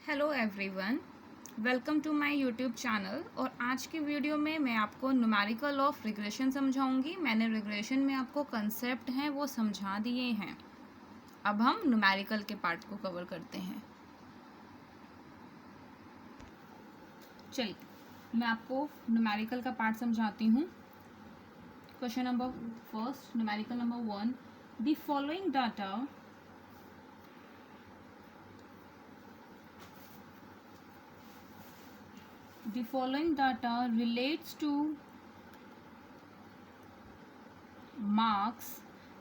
Hello everyone, welcome to my YouTube channel. और आज की वीडियो में मैं आपको न्यूमेरिकल ऑफ रिग्रेशन समझाऊंगी। मैंने रिग्रेशन में आपको कंसेप्ट हैं वो समझा दिए हैं। अब हम न्यूमेरिकल के पार्ट को कवर करते हैं। चलिए मैं आपको न्यूमेरिकल का पार्ट समझाती हूँ। Question number first, numerical number 1, the following data The following data relates to marks।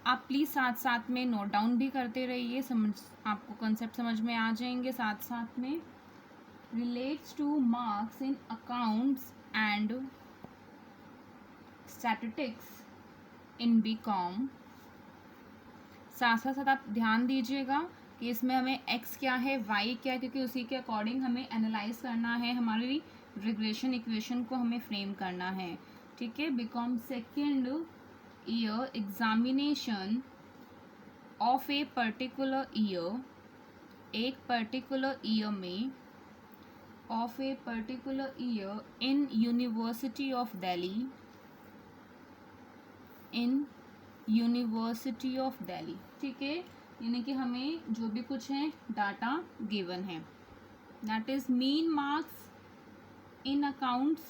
आप प्लीज़ साथ साथ में नोट डाउन भी करते रहिए, आपको कंसेप्ट समझ में आ जाएंगे। साथ साथ में relates to marks in accounts and statistics in BCom। साथ साथ आप ध्यान दीजिएगा कि इसमें हमें x क्या है, y क्या है, क्योंकि उसी के अकॉर्डिंग हमें एनालाइज करना है, हमारी रिग्रेशन इक्वेशन को हमें फ्रेम करना है। ठीक है, BCom second year examination of a particular year, एक पर्टिकुलर ईयर में, of a particular year in university of Delhi, in university of Delhi. ठीक है, यानी कि हमें जो भी कुछ है डाटा गिवन है, that is mean marks in accounts,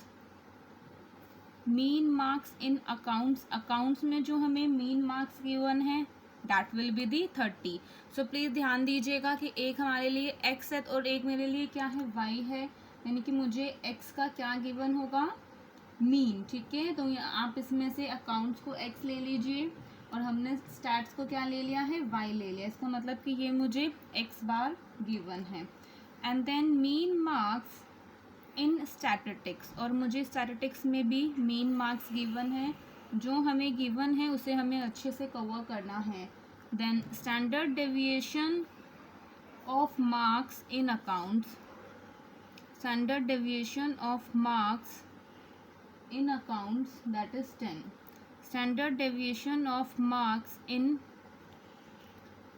mean marks in accounts में जो हमें मीन मार्क्स गिवन है that will be the 30। So please ध्यान दीजिएगा कि एक हमारे लिए x है और एक मेरे लिए क्या है, y है, यानी कि मुझे x का क्या गिवन होगा, मीन। ठीक है, तो आप इसमें से अकाउंट्स को x ले लीजिए और हमने स्टैट्स को क्या ले लिया है, y ले लिया। इसका मतलब कि ये मुझे x बार गिवन है। And then mean marks in statistics, और मुझे स्टैटिस्टिक्स में भी मीन मार्क्स गिवन है। जो हमें गिवन है उसे हमें अच्छे से कवर करना है। Then standard deviation of marks in accounts, standard deviation of marks in accounts that is 10, standard deviation of marks in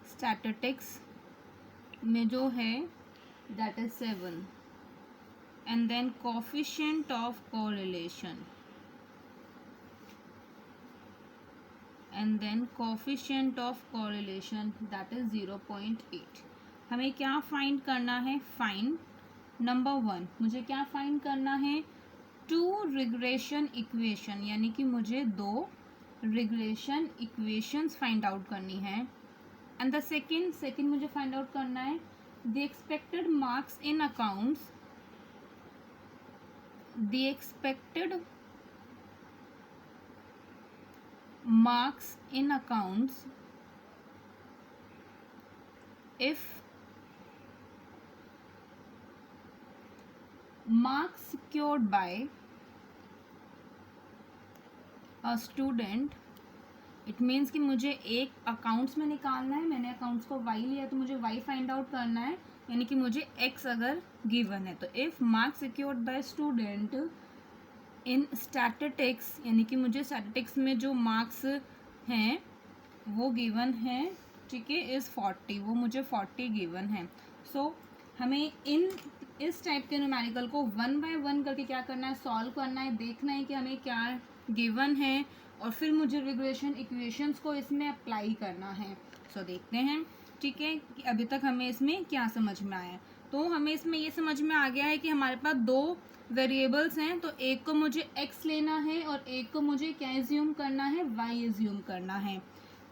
statistics में जो है that is 7। and then coefficient of correlation, and then coefficient of correlation that is 0.8। हमें क्या find करना है, find number 1, मुझे क्या find करना है, 2 रिग्रेशन इक्वेशन, यानी कि मुझे 2 रिग्रेशन इक्वेशंस फाइंड आउट करनी है। एंड द सेकेंड मुझे फाइंड आउट करना है the expected marks in accounts, the expected marks in accounts if marks secured by a student, it means कि मुझे एक अकाउंट्स में निकालना है, मैंने अकाउंट्स को y लिया तो मुझे y फाइंड आउट करना है, यानी कि मुझे x अगर गिवन है। तो if marks secured by student in statistics, यानी कि मुझे स्टैटिस्टिक्स में जो मार्क्स हैं वो गिवन है, ठीक है, इज़ 40, वो मुझे 40 गिवन है। सो हमें इस टाइप के न्यूमेरिकल को 1 बाय 1 करके क्या करना है, सॉल्व करना है, देखना है कि हमें क्या गिवन है, और फिर मुझे रिग्रेशन इक्वेशंस को इसमें अप्लाई करना है। सो देखते हैं, ठीक है, कि अभी तक हमें इसमें क्या समझ में आया। तो हमें इसमें ये समझ में आ गया है कि हमारे पास 2 वेरिएबल्स हैं, तो एक को मुझे x लेना है और एक को मुझे क्या एज्यूम करना है, y एज्यूम करना है।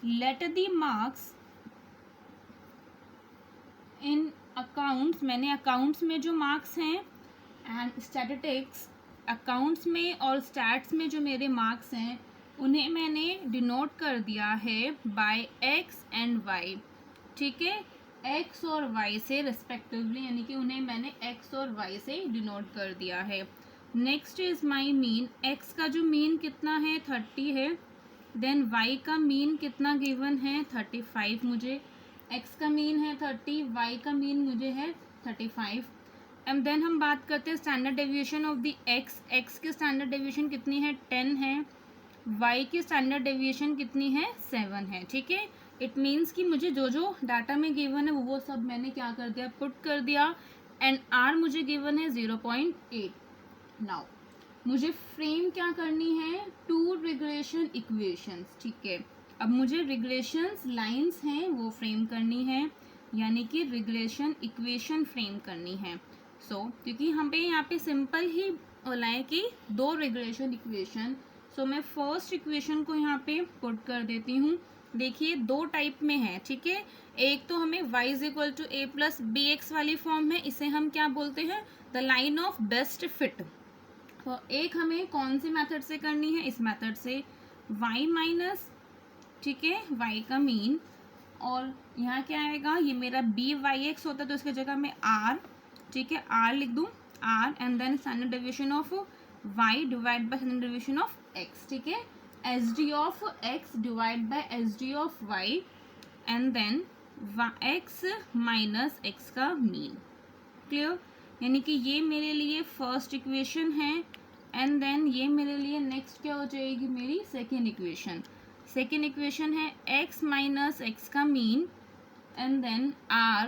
Let the marks in accounts, मैंने अकाउंट्स में जो मार्क्स हैं एंड स्टैटिस्टिक्स, अकाउंट्स में और स्टैट्स में जो मेरे मार्क्स हैं उन्हें मैंने डिनोट कर दिया है बाय x एंड y। ठीक है, x और y से रिस्पेक्टिवली, यानी कि उन्हें मैंने x और y से डिनोट कर दिया है। Next is my mean, x का जो मीन कितना है, 30 है। देन y का मीन कितना गिवन है, 35, मुझे x का मीन है 30, y का मीन मुझे है 35। एंड देन हम बात करते हैं standard deviation of the x की स्टैंडर्ड डेविएशन कितनी है, 10 है, y की स्टैंडर्ड डेविएशन कितनी है, 7 है। ठीक है, इट मीन्स कि मुझे जो जो डाटा में गिवन है वो सब मैंने क्या कर दिया, पुट कर दिया। एंड आर मुझे गिवन है 0.8। नाउ मुझे फ्रेम क्या करनी है, टू रिग्रेशन इक्वेशंस, ठीक है। अब मुझे रिग्रेशंस लाइंस हैं वो फ्रेम करनी है, यानी कि रिग्रेशन इक्वेशन फ्रेम करनी है। क्योंकि हम पे यहाँ पे सिंपल ही बोला है कि दो रिग्रेशन इक्वेशन, मैं फर्स्ट इक्वेशन को यहाँ पे पुट कर देती हूँ। देखिए दो टाइप में है, ठीक है। एक तो हमें y is equal to a plus b x वाली फॉर्म है, इसे हम क्या बोलते हैं, the line of best fit. तो एक हमें कौन सी मेथड से करनी है, इस मेथड से, y माइनस, ठीक है, y का मीन, और यहाँ क्या आएगा, ये मेरा बी वाई एक्स होता है तो इसकी जगह मैं r, ठीक है, r लिख दूँ, r and then standard deviation of y divide by standard deviation of x, ठीक है, S D of x divide by S D of y and then x minus x का मीन। क्लियर, यानी कि ये मेरे लिए फर्स्ट इक्वेशन है and then ये मेरे लिए नेक्स्ट क्या हो जाएगी, मेरी सेकेंड इक्वेशन। सेकेंड इक्वेशन है x माइनस x का mean and then r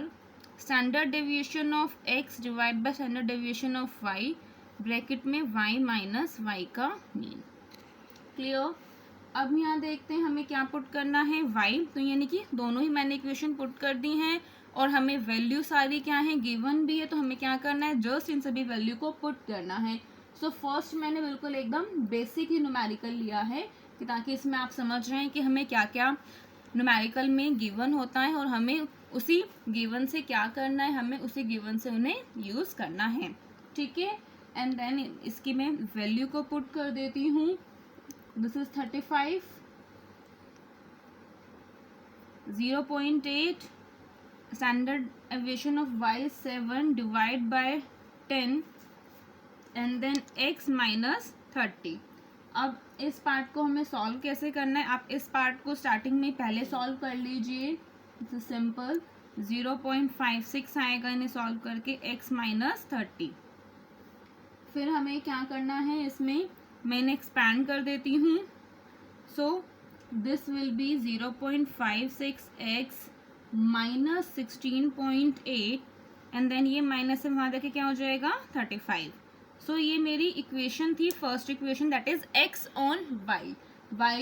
standard deviation of x divide by standard deviation of y, bracket में y माइनस y का मीन। क्लियर, अब यहाँ देखते हैं हमें क्या पुट करना है, y, तो यानी कि दोनों ही मैंने इक्वेशन पुट कर दी हैं और हमें वैल्यू सारी क्या है, गिवन भी है, तो हमें क्या करना है, जस्ट इन सभी वैल्यू को पुट करना है। फर्स्ट मैंने बिल्कुल एकदम बेसिक ही न्यूमेरिकल लिया है कि ताकि इसमें आप समझ रहे हैं कि हमें क्या क्या न्यूमेरिकल में गिवन होता है और हमें उसी गिवन से क्या करना है, हमें उसी गिवन से उन्हें यूज़ करना है, ठीक है। एंड देन इसकी मैं वैल्यू को पुट कर देती हूँ, this is 35, 0.8, standard deviation of y 7 divide by 10 and then x minus 30। अब इस पार्ट को हमें सॉल्व कैसे करना है, आप इस पार्ट को स्टार्टिंग में पहले सॉल्व कर लीजिए, इट्स सिंपल, 0.56 आएगा इन्हें सॉल्व करके, x माइनस 30। फिर हमें क्या करना है, इसमें मैंने एक्सपैंड कर देती हूँ, this will be 0.56x minus 16.8 and then ये माइनस से वहाँ देखे क्या हो जाएगा, 35। ये मेरी इक्वेशन थी, first equation, that is x on y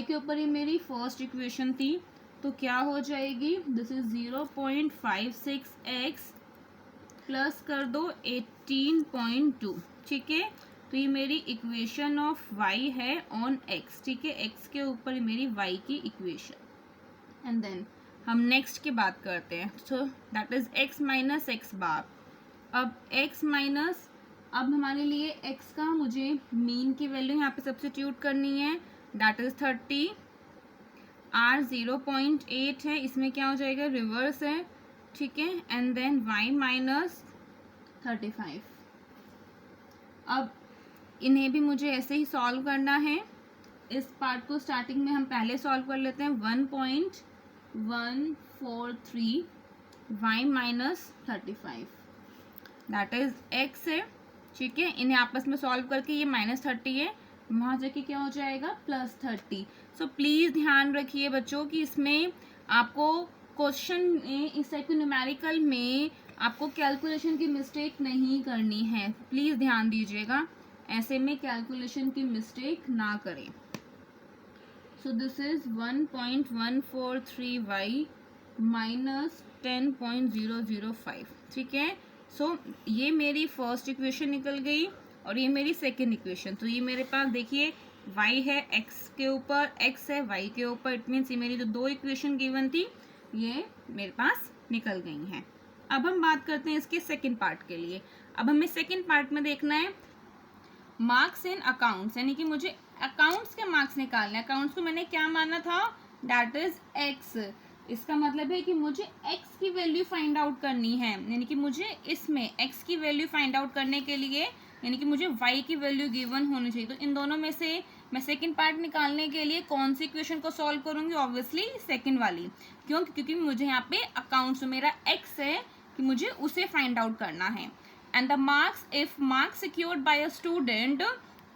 के ऊपर ये मेरी फर्स्ट इक्वेशन थी, तो क्या हो जाएगी, दिस इज 0.56x प्लस कर दो 18.2, ठीक है। तो ये मेरी इक्वेशन ऑफ y है ऑन x, ठीक है, x के ऊपर मेरी y की इक्वेशन। एंड देन हम नेक्स्ट की बात करते हैं, that is x minus x bar. अब x माइनस, अब हमारे लिए x का मुझे मीन की वैल्यू यहाँ पे सब्स्टिट्यूट करनी है, दैट इज 30, r 0.8 है, इसमें क्या हो जाएगा, रिवर्स है, ठीक है, एंड देन y माइनस 35। अब इन्हें भी मुझे ऐसे ही सॉल्व करना है, इस पार्ट को स्टार्टिंग में हम पहले सॉल्व कर लेते हैं, 1.143 y minus 35, that is x है, ठीक है। इन्हें आपस में सॉल्व करके ये -30 है, वहाँ जाके क्या हो जाएगा, +30। प्लीज़ ध्यान रखिए बच्चों कि इसमें आपको क्वेश्चन में, इस टाइप के न्यूमेरिकल में आपको कैलकुलेशन की मिस्टेक नहीं करनी है, प्लीज़ ध्यान दीजिएगा, ऐसे में कैलकुलेशन की मिस्टेक ना करें। दिस इज 1.143y माइनस 10.005, ठीक है। ये मेरी फर्स्ट इक्वेशन निकल गई और ये मेरी सेकेंड इक्वेशन। तो ये मेरे पास देखिए y है x के ऊपर, x है y के ऊपर, इट मीन्स ये मेरी जो दो इक्वेशन गिवन थी ये मेरे पास निकल गई हैं। अब हम बात करते हैं इसके सेकेंड पार्ट के लिए। अब हमें सेकेंड पार्ट में देखना है मार्क्स इन अकाउंट्स, यानी कि मुझे अकाउंट्स के मार्क्स निकालने। अकाउंट्स को मैंने क्या माना था, दैट इज x। इसका मतलब है कि मुझे x की वैल्यू फाइंड आउट करनी है, यानी कि मुझे इसमें x की वैल्यू फाइंड आउट करने के लिए, यानी कि मुझे y की वैल्यू गिवन होनी चाहिए। तो इन दोनों में से मैं सेकंड पार्ट निकालने के लिए कौन सी इक्वेशन को सॉल्व करूंगी, ऑब्वियसली सेकंड वाली। क्यों, क्योंकि मुझे यहाँ पे अकाउंट्स मेरा x है कि मुझे उसे फाइंड आउट करना है। And the marks, if marks secured by a student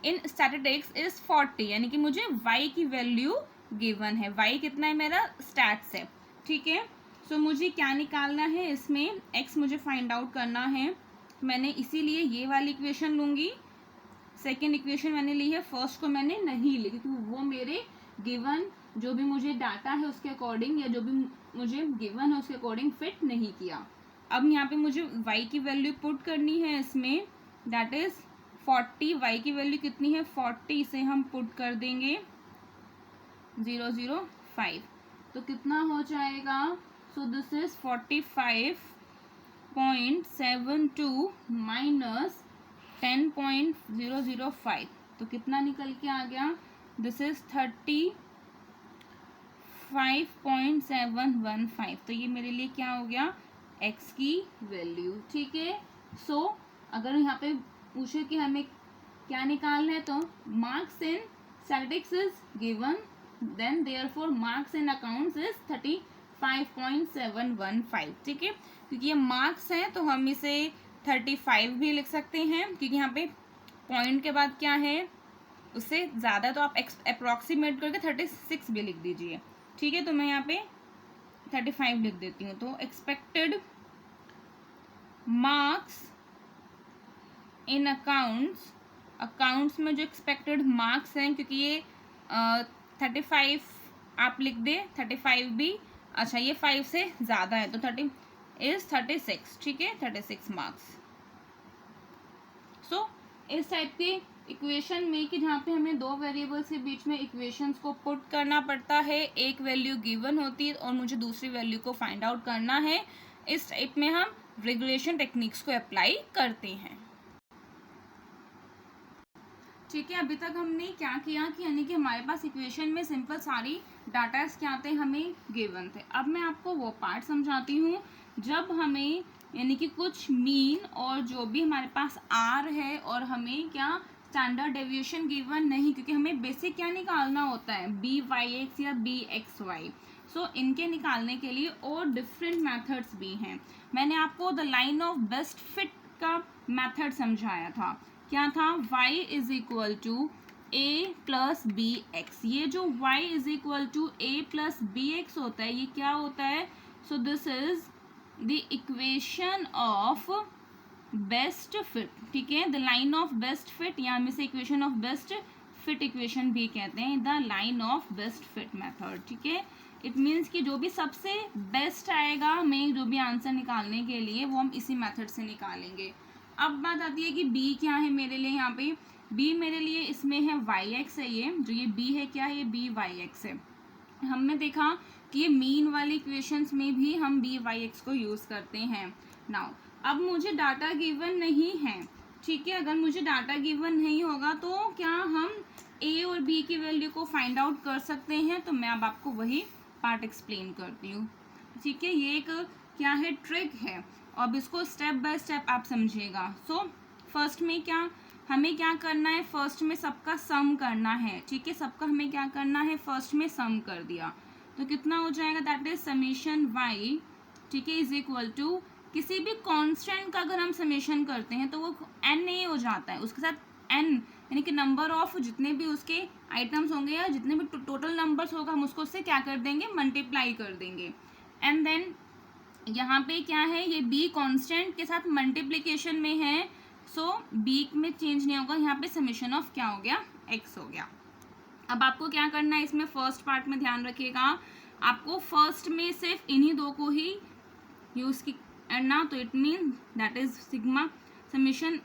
in statistics is 40, यानी कि मुझे y की वैल्यू गिवन है, y कितना है मेरा, स्टैट्स है, ठीक है। मुझे क्या निकालना है, इसमें x मुझे फाइंड आउट करना है, मैंने इसीलिए ये वाली इक्वेशन लूँगी, सेकेंड इक्वेशन मैंने ली है, फर्स्ट को मैंने नहीं ली क्योंकि वो मेरे गिवन जो भी मुझे डाटा है उसके अकॉर्डिंग या जो भी मुझे गिवन है उसके अकॉर्डिंग फिट नहीं किया। अब यहाँ पे मुझे y की वैल्यू पुट करनी है इसमें, दैट इज 40। y की वैल्यू कितनी है 40, इसे हम पुट कर देंगे 005, तो कितना हो जाएगा, सो दिस इज 45.72 माइनस 10.005, तो कितना निकल के आ गया, दिस इज 35.715, तो ये मेरे लिए क्या हो गया, x की वैल्यू। ठीक है, सो अगर यहाँ पे पूछे कि हमें क्या निकालना है, तो marks in statistics is given, then therefore marks in accounts is 35.715। ठीक है, क्योंकि ये मार्क्स है तो हम इसे 35 भी लिख सकते हैं, क्योंकि यहाँ पे पॉइंट के बाद क्या है, उससे ज़्यादा तो आप अप्रॉक्सीमेट करके 36 भी लिख दीजिए। ठीक है, तो मैं यहाँ पे 35 लिख देती हूँ। तो एक्सपेक्टेड मार्क्स इन अकाउंट्स में जो एक्सपेक्टेड मार्क्स हैं, क्योंकि ये 35 आप लिख दे, 35 भी, अच्छा ये 5 से ज़्यादा है तो 36। ठीक है, 36 मार्क्स। सो इस टाइप के इक्वेशन में कि जहाँ पे हमें दो वेरिएबल्स के बीच में इक्वेशंस को पुट करना पड़ता है, एक वैल्यू गिवन होती है और मुझे दूसरी वैल्यू को फाइंड आउट करना है, इस टाइप में हम रेगुलेशन टेक्निक्स को अप्लाई करते हैं। ठीक है, अभी तक हमने क्या किया कि यानी कि हमारे पास इक्वेशन में सिंपल सारी डाटा क्या थे, हमें गिवन थे। अब मैं आपको वो पार्ट समझाती हूँ जब हमें यानी कि कुछ मीन और जो भी हमारे पास आर है और हमें क्या स्टैंडर्ड डेविएशन गिवन नहीं, क्योंकि हमें बेसिक क्या निकालना होता है, BYX या BXY। सो इनके निकालने के लिए और डिफरेंट मेथड्स भी हैं। मैंने आपको the line of best fit का मेथड समझाया था, क्या था, y is equal to a plus b x. ये जो y is equal to a plus b x होता है, ये क्या होता है, so this is the equation of best fit. ठीक है, the line of best fit, या हम इसे equation of best fit equation भी कहते हैं, the line of best fit method. ठीक है, इट मीन्स कि जो भी सबसे बेस्ट आएगा हमें जो भी आंसर निकालने के लिए, वो हम इसी मेथड से निकालेंगे। अब बात आती है कि b क्या है मेरे लिए, यहाँ पे b मेरे लिए इसमें है yx है, ये जो ये b है क्या है, ये BYX है। हमने देखा कि ये मीन वाली इक्वेशंस में भी हम BYX को यूज़ करते हैं। नाउ अब मुझे डाटा गिवन नहीं है, ठीक है, अगर मुझे डाटा गिवन नहीं होगा तो क्या हम a और b की वैल्यू को फाइंड आउट कर सकते हैं, तो मैं अब आपको वही पार्ट एक्सप्लेन करती हूँ। ठीक है, ये एक क्या है, ट्रिक है, अब इसको स्टेप बाय स्टेप आप समझिएगा। सो फर्स्ट में क्या हमें क्या करना है, फर्स्ट में सबका सम करना है। ठीक है, सबका हमें क्या करना है, फर्स्ट में सम कर दिया तो कितना हो जाएगा, दैट इज समेशन y, ठीक है, इज इक्वल टू किसी भी कांस्टेंट का अगर हम समेशन करते हैं तो वो n हो जाता है, उसके साथ n यानी कि नंबर ऑफ जितने भी उसके आइटम्स होंगे या जितने भी टोटल नंबर्स होगा हम उसको उससे क्या कर देंगे, मल्टीप्लाई कर देंगे। एंड देन यहाँ पे क्या है, ये b कांस्टेंट के साथ मल्टीप्लिकेशन में है, सो b में चेंज नहीं होगा, यहाँ पे समेशन ऑफ क्या हो गया, x हो गया। अब आपको क्या करना है, इसमें फर्स्ट पार्ट में ध्यान रखिएगा, आपको फर्स्ट में सिर्फ इन्हीं दो को ही यूज करना, तो it mean that is sigma summation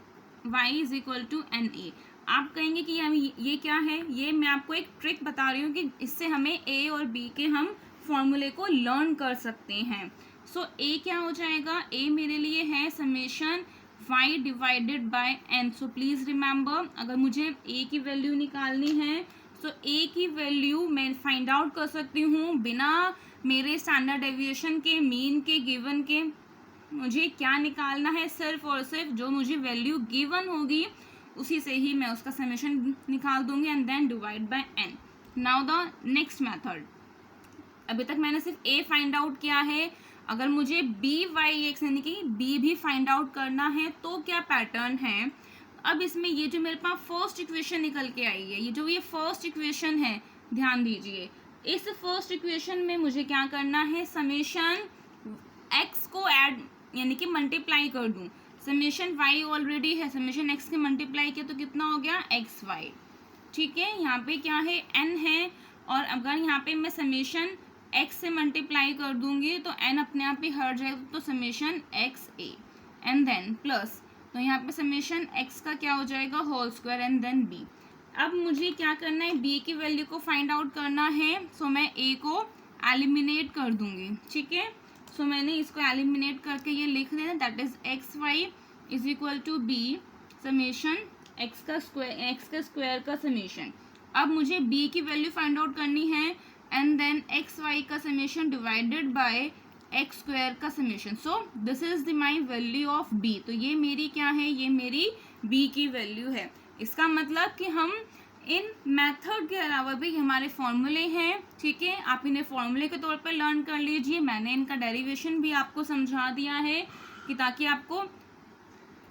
y is equal to NA। आप कहेंगे कि हम ये क्या है, ये मैं आपको एक ट्रिक बता रही हूँ कि इससे हमें a और b के हम फॉर्मूले को लर्न कर सकते हैं। सो a क्या हो जाएगा, a मेरे लिए है summation y divided by n। So please remember, अगर मुझे a की वैल्यू निकालनी है तो a की वैल्यू मैं फाइंड आउट कर सकती हूँ बिना मेरे स्टैंडर्ड डेविएशन के, मीन के, गिवन के। मुझे क्या निकालना है, सिर्फ और सिर्फ जो मुझे वैल्यू गिवन होगी उसी से ही मैं उसका समेशन निकाल दूंगी and then divide by n। Now the next method, अभी तक मैंने सिर्फ a फाइंड आउट किया है, अगर मुझे BYX यानी कि b भी फाइंड आउट करना है तो क्या पैटर्न है। अब इसमें ये जो मेरे पास फर्स्ट इक्वेशन निकल के आई है, ये जो ये फर्स्ट इक्वेशन है, ध्यान दीजिए, इस फर्स्ट इक्वेशन में मुझे क्या करना है, समेशन x को ऐड यानी कि मल्टीप्लाई कर दूं, समेशन वाई ऑलरेडी है, समेशन एक्स के मल्टीप्लाई किया तो कितना हो गया एक्स वाई। ठीक है, यहाँ पे क्या है एन है, और अगर यहाँ पे मैं समेशन एक्स से मल्टीप्लाई कर दूंगी तो एन अपने आप ही हट जाएगा, तो summation x a and then plus, तो यहाँ पे समेशन एक्स का क्या हो जाएगा whole square and then b. अब मुझे क्या करना है, बी की वैल्यू को फाइंड आउट करना है, सो मैं ए को एलिमिनेट कर दूंगी। ठीक है, सो मैंने इसको एलिमिनेट करके ये लिख देना, that is x y is equal to b summation x का स्क्वायर का समेशन। अब मुझे b की वैल्यू फाइंड आउट करनी है एंड देन एक्स वाई का summation divided by x square का summation. So this is the my value of b। तो ये मेरी क्या है, ये मेरी b की वैल्यू है। इसका मतलब कि हम इन मेथड के अलावा भी हमारे फॉर्मूले हैं। ठीक है, आप इन्हें फॉर्मूले के तौर पर लर्न कर लीजिए। मैंने इनका डेरिवेशन भी आपको समझा दिया है कि ताकि आपको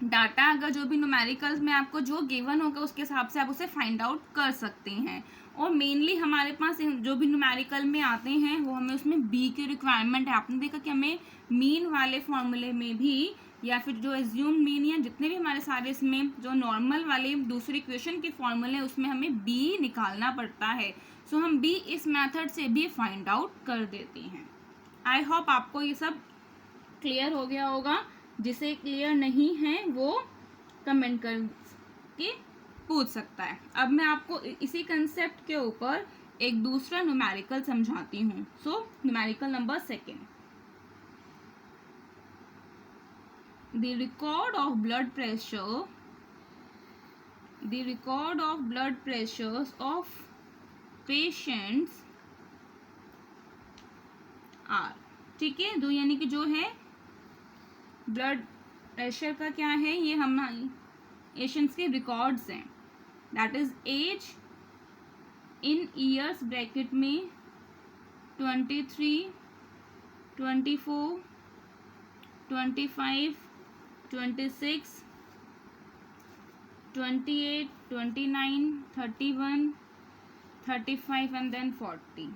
डाटा अगर जो भी न्यूमेरिकल्स में आपको जो गिवन होगा उसके हिसाब से आप उसे फाइंड आउट कर सकते हैं। और मेनली हमारे पास जो भी न्यूमेरिकल में आते हैं वो हमें उसमें बी की रिक्वायरमेंट है। आपने देखा कि हमें मीन वाले फॉर्मूले में भी या फिर जो एज्यूम मीन या जितने भी हमारे सारे इसमें जो नॉर्मल वाले दूसरी इक्वेशन के फॉर्मूले उसमें हमें बी निकालना पड़ता है। सो हम बी इस मेथड से भी फाइंड आउट कर देते हैं। आई होप आपको ये सब क्लियर हो गया होगा। जिसे क्लियर नहीं है वो कमेंट करके पूछ सकता है। अब मैं आपको इसी कंसेप्ट के ऊपर एक दूसरा न्यूमेरिकल समझाती हूँ। So numerical number 2, the record of blood pressures of patients are, ठीक है, दो यानी कि जो है ब्लड प्रेशर का क्या है, ये हम पेशेंट्स के रिकॉर्ड्स हैं। That is age in years bracket में 23, 24, 25, 26, 28, 29, 31, 35 and then 40.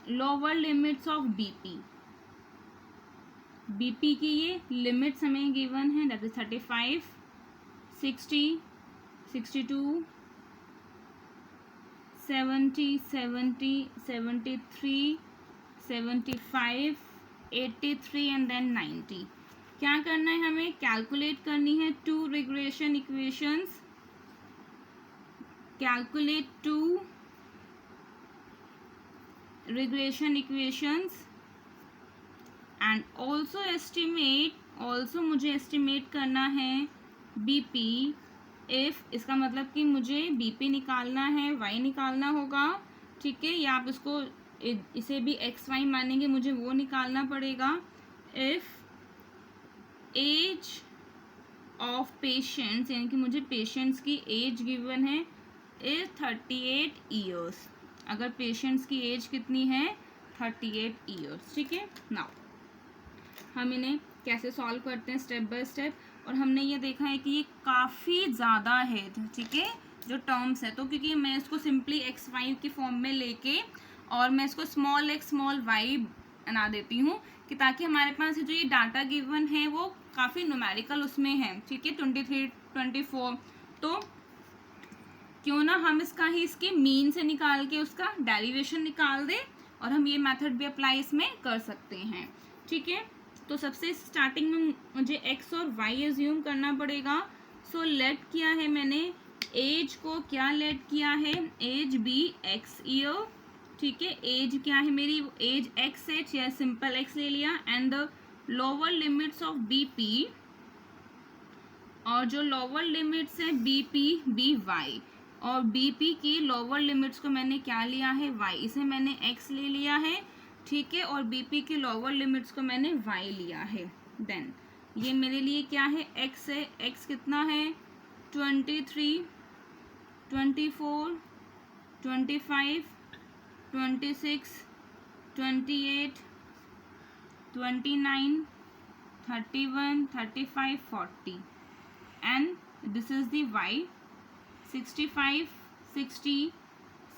Lower limits of BP की ये लिमिट्स हमें गिवन है, दैट इज 35, 60, 62, 70, 73, 75, 83 एंड देन 90। क्या करना है, हमें कैलकुलेट करनी है two regression equations, calculate two regression equations and also मुझे estimate करना है BP if, इसका मतलब कि मुझे BP निकालना है, Y निकालना होगा। ठीक है, या आप इसको इसे भी XY मानेंगे, मुझे वो निकालना पड़ेगा। if age of patients, यानी कि मुझे पेशेंट्स की एज गिवन है is 38 years। अगर पेशेंट्स की एज कितनी है 38 ईयर्स। ठीक है, नाउ हम इन्हें कैसे सॉल्व करते हैं स्टेप बाय स्टेप। और हमने ये देखा है कि ये काफ़ी ज़्यादा है, ठीक है, जो टर्म्स है। तो क्योंकि मैं इसको सिंपली एक्स वाई की फॉर्म में लेके और मैं इसको स्मॉल एक्स स्मॉल वाई बना देती हूँ कि ताकि हमारे पास जो ये डाटा गिवन है वो काफ़ी न्यूमेरिकल उसमें है। ठीक है, 23, 24, तो क्यों ना हम इसके मीन से निकाल के उसका डेरिवेशन निकाल दें और हम ये मेथड भी अप्लाई इसमें कर सकते हैं। ठीक है, तो सबसे स्टार्टिंग में मुझे x और y एज्यूम करना पड़ेगा। सो लेट किया है मैंने एज को, क्या लेट किया है, एज बी x ईयर। ठीक है, एज क्या है मेरी, एज x है, या सिंपल x ले लिया and the lower limits of bp, और जो लोअर लिमिट्स है bp by, और बीपी की लोअर लिमिट्स को मैंने क्या लिया है y, इसे मैंने x ले लिया है। ठीक है, और बीपी की लोअर लिमिट्स को मैंने y लिया है। देन ये मेरे लिए क्या है, x है, x कितना है 23, 24, 25, 26, 28, 29, 31, 35, 40 and this is the y। 65, 60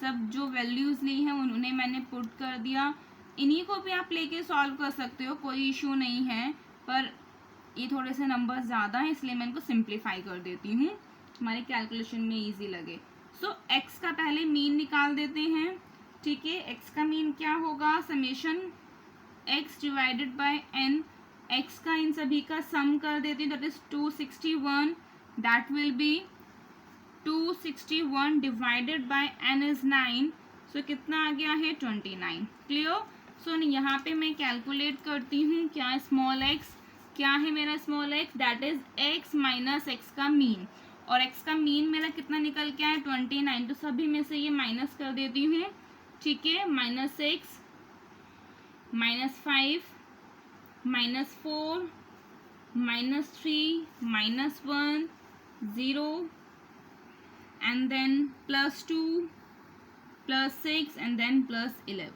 सब जो वैल्यूज़ ली हैं उन्हें मैंने पुट कर दिया। इन्हीं को भी आप लेके सॉल्व कर सकते हो, कोई इशू नहीं है, पर ये थोड़े से नंबर्स ज़्यादा हैं इसलिए मैं इनको सिंप्लीफाई कर देती हूँ, हमारे कैलकुलेशन में इजी लगे। सो एक्स का पहले मीन निकाल देते हैं। ठीक है, एक्स का मीन क्या होगा, summation x divided by n, x का इन सभी का सम कर देती हूँ, that is 261, that will be 261 divided by n is 9, so कितना आ गया है 29। क्लियर। सो यहाँ पे मैं कैलकुलेट करती हूँ क्या स्मॉल एक्स, क्या है मेरा small x, that is x minus x का मीन, और एक्स का मीन मेरा कितना निकल के आया 29, तो सभी में से ये माइनस कर देती हूँ। ठीक है, -6, -5, -4, -3, -1, 0 and then +2, +6 and then +11।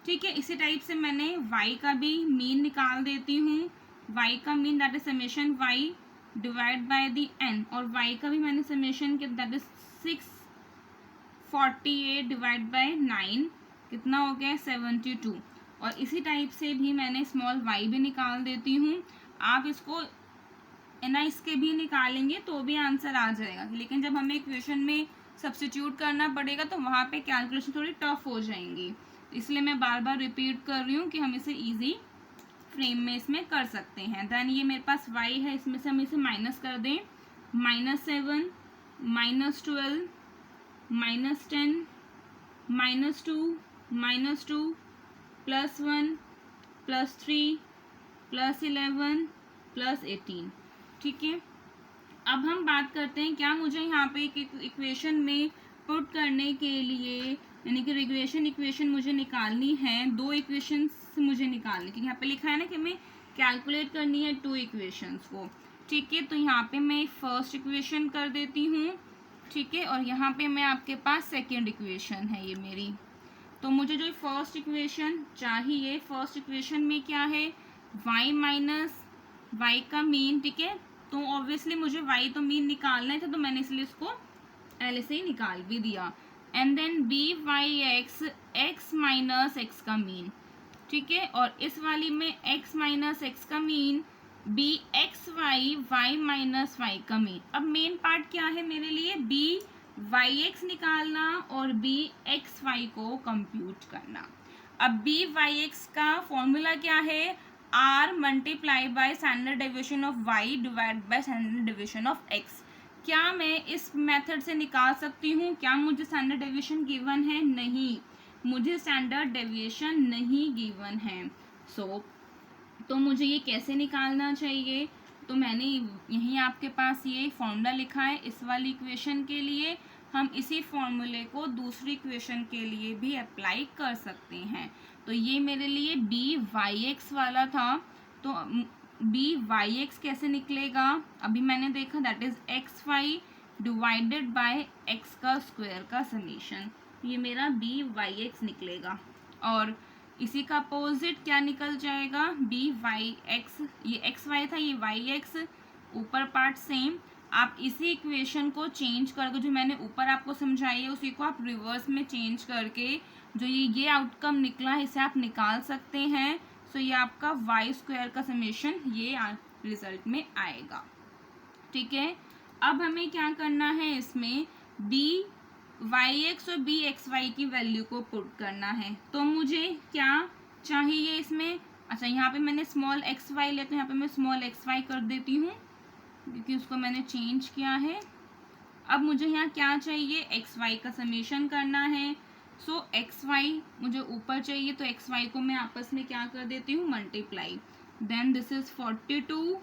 ठीक है, इसी टाइप से मैंने y का भी मीन निकाल देती हूँ। y का mean that is summation y divide by the n, और y का भी मैंने समेशन किया दैट इज 648 डिवाइड बाय 9, कितना हो गया 72। और इसी टाइप से भी मैंने स्मॉल y भी निकाल देती हूँ। आप इसको इसके भी निकालेंगे तो भी आंसर आ जाएगा, लेकिन जब हमें इक्वेशन में सब्स्टिट्यूट करना पड़ेगा तो वहाँ पे कैलकुलेशन थोड़ी टफ हो जाएंगी, इसलिए मैं बार बार रिपीट कर रही हूँ कि हम इसे इजी फ्रेम में इसमें कर सकते हैं। देन ये मेरे पास y है, इसमें से हम इसे माइनस कर दें, -7, -12, -10, -2, -2, +1, +3, +11, +18। ठीक है, अब हम बात करते हैं क्या मुझे यहाँ पे एक इक्वेशन में पुट करने के लिए, यानी कि रिग्रेशन इक्वेशन मुझे निकालनी है, 2 इक्वेशंस मुझे निकालनी, क्योंकि यहाँ पे लिखा है ना कि हमें कैलकुलेट करनी है 2 इक्वेशंस को। ठीक है, तो यहाँ पे मैं फर्स्ट इक्वेशन कर देती हूँ। ठीक है, और यहाँ पे मैं आपके पास सेकेंड इक्वेशन है ये मेरी। तो मुझे जो फर्स्ट इक्वेशन चाहिए, फर्स्ट इक्वेशन में क्या है, y माइनस y का मीन। ठीक है, तो ऑब्वियसली मुझे y तो मीन निकालना था, तो मैंने इसलिए इसको पहले से ही निकाल भी दिया। And then b y x, x minus x का मीन। ठीक है, और इस वाली में x माइनस एक्स का mean, b x y, y minus y का मीन। अब मेन पार्ट क्या है मेरे लिए, बी वाई एक्स निकालना और बी एक्स वाई को कंप्यूट करना। अब बी वाई एक्स का फॉर्मूला क्या है, r multiply by standard deviation of y divide by standard deviation of x। क्या मैं इस मेथड से निकाल सकती हूँ, क्या मुझे स्टैंडर्ड डेविएशन गिवन है, नहीं, मुझे स्टैंडर्ड डेविएशन नहीं गिवन है। तो मुझे ये कैसे निकालना चाहिए, तो मैंने यहीं आपके पास ये फॉर्मूला लिखा है इस वाली इक्वेशन के लिए, हम इसी फॉर्मूले को दूसरी इक्वेशन के लिए भी अप्लाई कर सकते हैं। तो ये मेरे लिए बी वाई एक्स वाला था, तो बी वाई एक्स कैसे निकलेगा, अभी मैंने देखा that is x y divided by x का स्क्वायर का समीशन, ये मेरा बी वाई एक्स निकलेगा। और इसी का अपोजिट क्या निकल जाएगा, बी वाई एक्स, ये एक्स वाई था, ये वाई एक्स, ऊपर पार्ट सेम। आप इसी इक्वेशन को चेंज करके, जो मैंने ऊपर आपको समझाई है उसी को आप रिवर्स में चेंज करके जो ये आउटकम निकला है इसे आप निकाल सकते हैं। सो ये आपका वाई स्क्वायर का समेशन ये रिजल्ट में आएगा। ठीक है, अब हमें क्या करना है, इसमें बी वाई एक्स और बी एक्स वाई की वैल्यू को पुट करना है। तो मुझे क्या चाहिए इसमें, अच्छा यहाँ पे मैंने स्मॉल एक्स वाई लिया, तो यहाँ पे मैं स्मॉल एक्स वाई कर देती हूँ क्योंकि उसको मैंने चेंज किया है। अब मुझे यहाँ क्या चाहिए, एक्स वाई का समेशन करना है। सो एक्स वाई मुझे ऊपर चाहिए, तो एक्स वाई को मैं आपस में क्या कर देती हूँ, multiply. Then this is 42,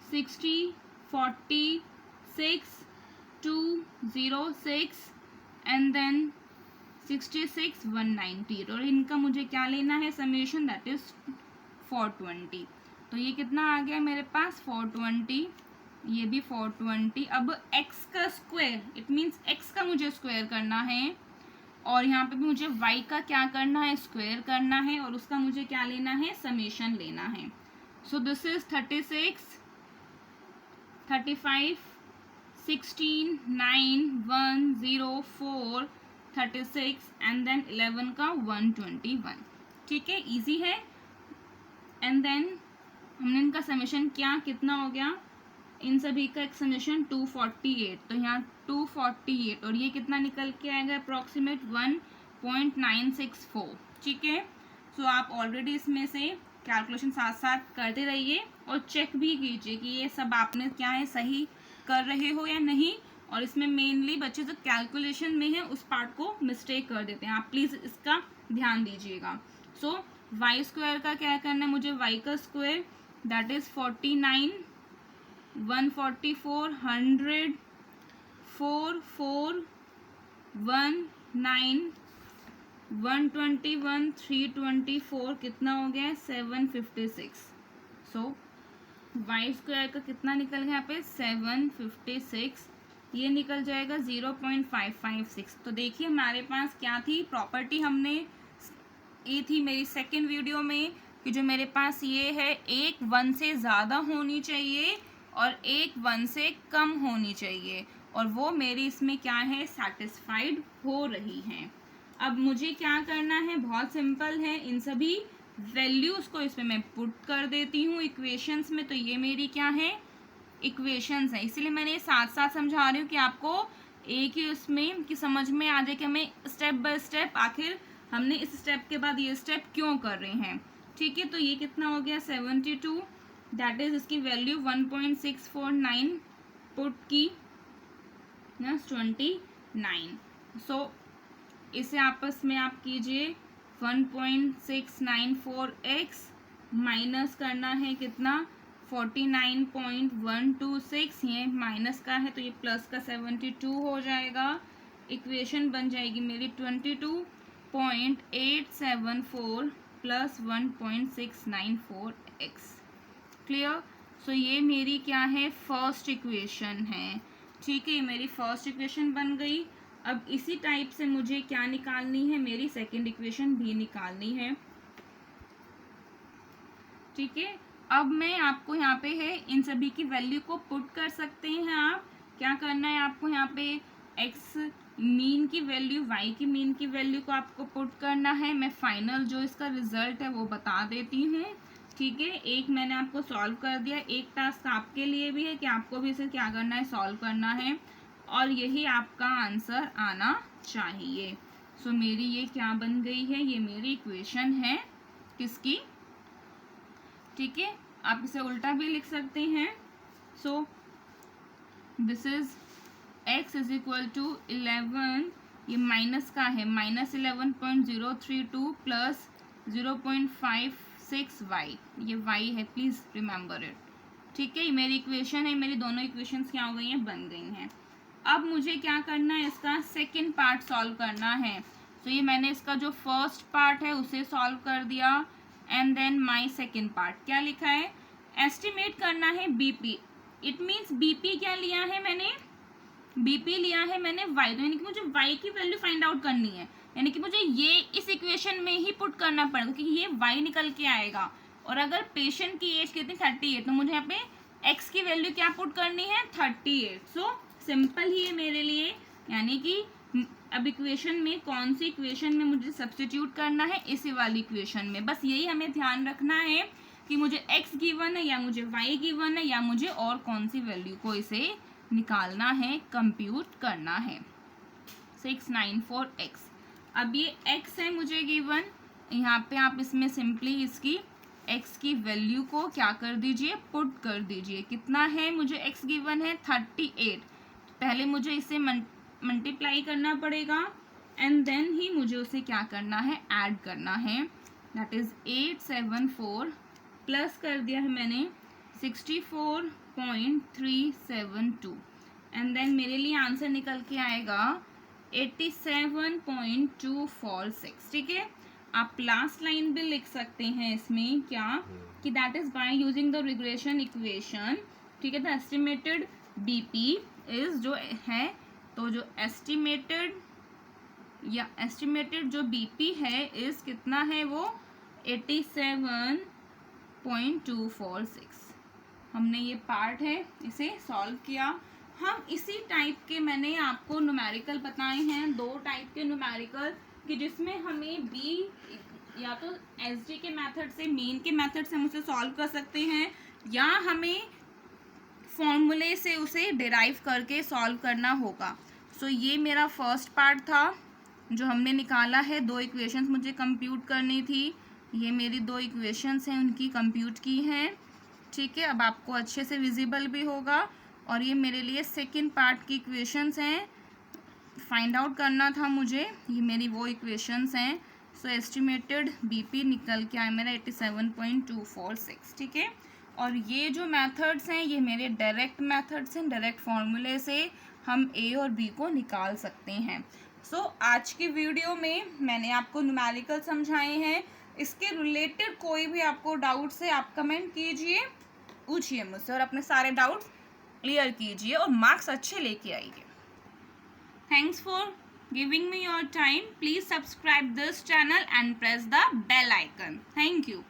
60, 46, 206 and then 66, 190, और इनका मुझे क्या लेना है, समेशन, दैट इज 420। तो ये कितना आ गया मेरे पास 420, ये भी 420। अब x का स्क्वायर, इट मीन्स x का मुझे स्क्वायर करना है, और यहाँ पे भी मुझे y का क्या करना है, स्क्वायर करना है, और उसका मुझे क्या लेना है, समेशन लेना है। So this is 36, 35, 16, 9, 1, 0, 4, 36 and then 11 का 121। ठीक है, इजी है। एंड देन हमने इनका समेशन क्या कितना हो गया, इन सभी का एक समेशन 248, तो यहाँ 248 और ये कितना निकल के आएगा अप्रॉक्सीमेट 1.964। ठीक है, सो आप ऑलरेडी इसमें से कैलकुलेशन साथ साथ करते रहिए और चेक भी कीजिए कि ये सब आपने क्या है सही कर रहे हो या नहीं। और इसमें मेनली बच्चे जो कैलकुलेशन में है उस पार्ट को मिस्टेक कर देते हैं, आप प्लीज़ इसका ध्यान दीजिएगा। सो वाई स्क्वायर का क्या करना है, मुझे वाई का स्क्वायर दैट इज 49 144 100 4 4 1 9 121 324 कितना हो गया 756। सो वाई स्क्वायर का कितना निकल गया यहाँ पे 756, ये निकल जाएगा 0.556। तो देखिए हमारे पास क्या थी प्रॉपर्टी, हमने ये थी मेरी सेकंड वीडियो में कि जो मेरे पास ये है एक 1 से ज़्यादा होनी चाहिए और एक 1 से कम होनी चाहिए, और वो मेरी इसमें क्या है सेटिस्फाइड हो रही हैं। अब मुझे क्या करना है, बहुत सिंपल है, इन सभी वैल्यूज़ को इसमें मैं पुट कर देती हूँ इक्वेशंस में। तो ये मेरी क्या है इक्वेशंस है, इसीलिए मैंने साथ साथ समझा रही हूँ कि आपको एक ही उसमें कि समझ में आ जाए कि हमें स्टेप बाय स्टेप आखिर हमने इस स्टेप के बाद ये स्टेप क्यों कर रहे हैं। ठीक है, तो ये कितना हो गया 72, दैट इज इसकी वैल्यू 1.649 पुट की 29। सो इसे आपस में आप कीजिए 1.694x माइनस करना है कितना 49.126, ये माइनस का है तो ये प्लस का 72 हो जाएगा। इक्वेशन बन जाएगी मेरी 22.874 प्लस 1.694x। क्लियर। सो ये मेरी क्या है फर्स्ट इक्वेशन है। ठीक है, ये मेरी फर्स्ट इक्वेशन बन गई। अब इसी टाइप से मुझे क्या निकालनी है, मेरी सेकंड इक्वेशन भी निकालनी है। ठीक है, अब मैं आपको यहाँ पे है इन सभी की वैल्यू को पुट कर सकते हैं। आप क्या करना है, आपको यहाँ पे x मीन की वैल्यू y की मीन की वैल्यू को आपको पुट करना है। मैं फाइनल जो इसका रिजल्ट है वो बता देती हूँ। ठीक है, एक मैंने आपको सॉल्व कर दिया, एक टास्क आपके लिए भी है कि आपको भी इसे क्या करना है सॉल्व करना है, और यही आपका आंसर आना चाहिए। सो मेरी ये क्या बन गई है, ये मेरी इक्वेशन है किसकी। ठीक है, आप इसे उल्टा भी लिख सकते हैं। So this is x is equal to 11, ये माइनस का है -11.032 प्लस 0.56y, ये y है, प्लीज रिमेंबर इट। ठीक है, ये मेरी इक्वेशन है, मेरी दोनों इक्वेशंस क्या हो गई हैं बन गई हैं। अब मुझे क्या करना है, इसका सेकंड पार्ट सॉल्व करना है। तो ये मैंने इसका जो फर्स्ट पार्ट है उसे सॉल्व कर दिया, and then my second part क्या लिखा है, एस्टिमेट करना है बीपी। इट मीन्स बीपी क्या लिया है मैंने, बीपी लिया है मैंने वाई, तो यानी कि मुझे वाई की वैल्यू फाइंड आउट करनी है, यानी कि मुझे ये इस इक्वेशन में ही पुट करना पड़ेगा क्योंकि ये वाई निकल के आएगा। और अगर पेशेंट की एज कितनी 38, तो मुझे यहाँ पे एक्स की वैल्यू क्या पुट करनी है 38। सो सिंपल ही है मेरे लिए, यानी कि अब इक्वेशन में कौन सी इक्वेशन में मुझे सब्स्टिट्यूट करना है, इसी वाली इक्वेशन में। बस यही हमें ध्यान रखना है कि मुझे x गिवन है या मुझे y गिवन है या मुझे और कौन सी वैल्यू को इसे निकालना है, कंप्यूट करना है। 694x, अब ये x है मुझे गिवन, यहाँ पे आप इसमें सिंपली इसकी x की वैल्यू को क्या कर दीजिए पुट कर दीजिए। कितना है मुझे x गिवन है 38, पहले मुझे इसे मल्टीप्लाई करना पड़ेगा एंड देन ही मुझे उसे क्या करना है ऐड करना है, दैट इज 874 प्लस कर दिया है मैंने 64.372 एंड देन मेरे लिए आंसर निकल के आएगा 87.246। ठीक है, आप लास्ट लाइन भी लिख सकते हैं इसमें क्या कि that is by using the regression equation. ठीक है, द एस्टिमेटेड बीपी इज जो है, तो जो एस्टिमेटेड जो बीपी है इस कितना है वो 87.246। हमने ये पार्ट है इसे सॉल्व किया। हम इसी टाइप के मैंने आपको न्यूमेरिकल बताए हैं, 2 टाइप के न्यूमेरिकल कि जिसमें हमें बी या तो एसडी के मेथड से, मीन के मेथड से हम उसे सॉल्व कर सकते हैं, या हमें फॉर्मूले से उसे डिराइव करके सॉल्व करना होगा। सो ये मेरा फर्स्ट पार्ट था जो हमने निकाला है। 2 इक्वेशंस मुझे कंप्यूट करनी थी, ये मेरी 2 इक्वेशंस हैं, उनकी कंप्यूट की हैं, ठीक है। अब आपको अच्छे से विजिबल भी होगा। और ये मेरे लिए सेकंड पार्ट की इक्वेशंस हैं, फाइंड आउट करना था मुझे, ये मेरी वो इक्वेशंस हैं। सो एस्टिमेटेड बीपी निकल के आया मेरा 87.246, ठीक है। और ये जो मेथड्स हैं ये मेरे डायरेक्ट मेथड्स हैं, डायरेक्ट फॉर्मूले से हम ए और बी को निकाल सकते हैं। सो आज की वीडियो में मैंने आपको न्यूमेरिकल समझाए हैं। इसके रिलेटेड कोई भी आपको डाउट्स है आप कमेंट कीजिए, पूछिए मुझसे और अपने सारे डाउट्स क्लियर कीजिए और मार्क्स अच्छे लेके आइए। Thanks for giving me your time. Please subscribe this channel and press the bell icon. Thank you.